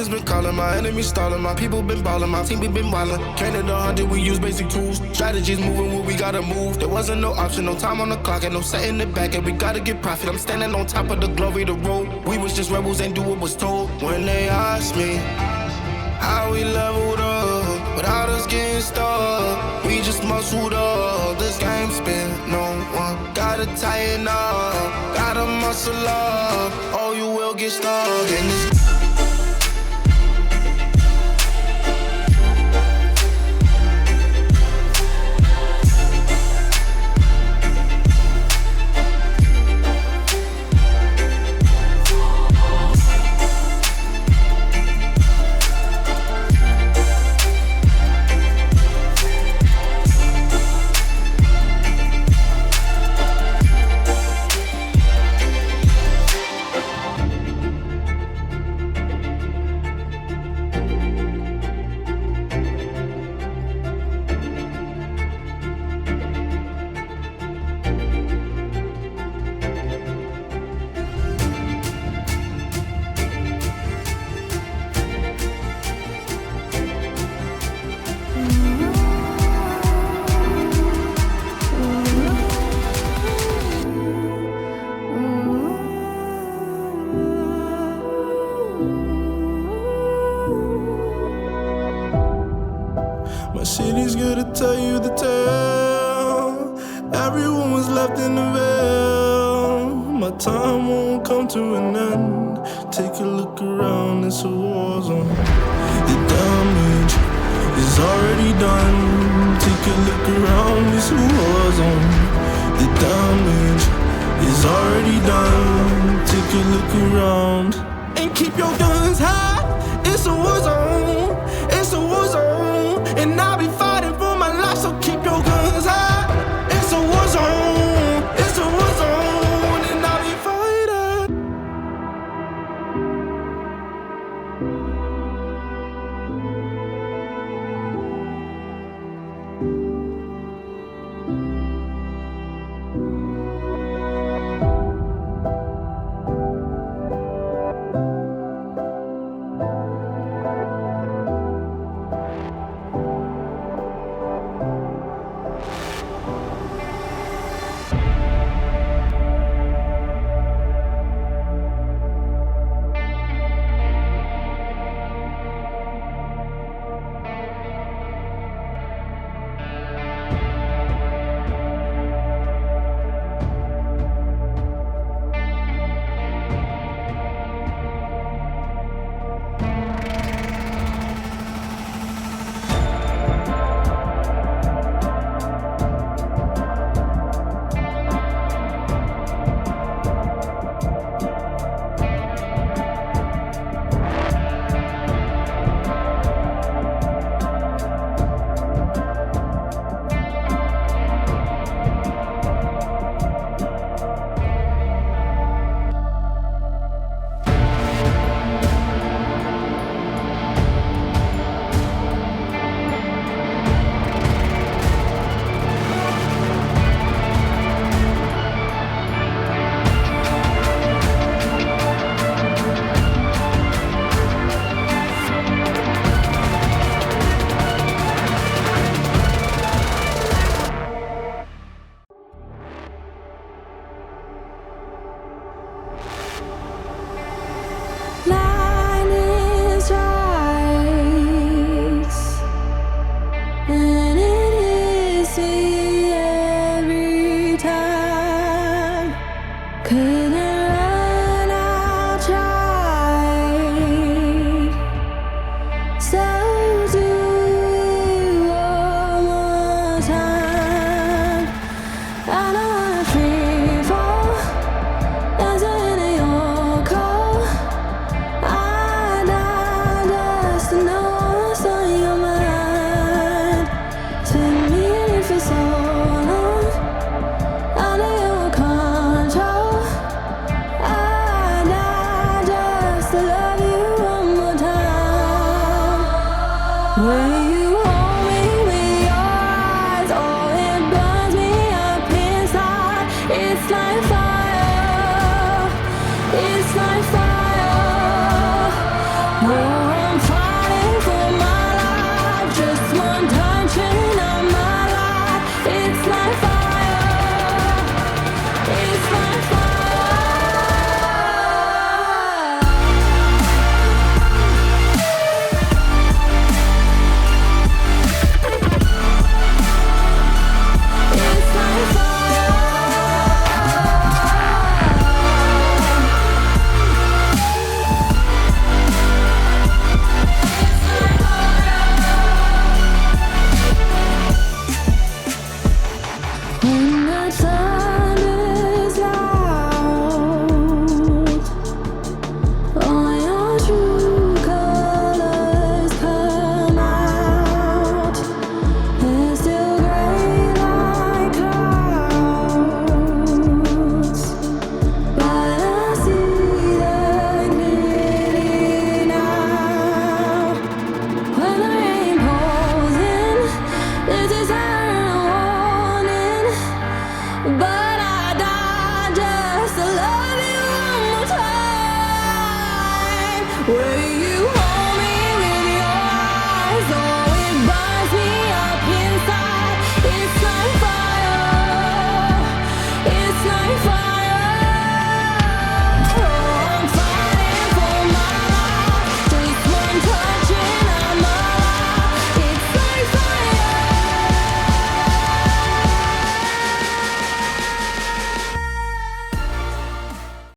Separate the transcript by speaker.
Speaker 1: friends been calling, my enemies stalling, my people been ballin', my team we been wildin'. Counted 100, we use basic tools. Strategies moving where we gotta move. There wasn't no option, no time on the clock, and no setting it back, and we gotta get profit. I'm standing on top of the glory, the road. We was just rebels, ain't do what was told. When they asked me how we leveled up, without us getting stuck, we just muscled up. This game spin, no one gotta tighten up, gotta muscle up, or you will get stuck in this.
Speaker 2: My city's good to tell you the tale. Everyone was left in the veil. My time won't come to an end. Take a look around, it's a war zone. The damage is already done. Take a look around, it's a war zone. The damage is already done. Take a look around.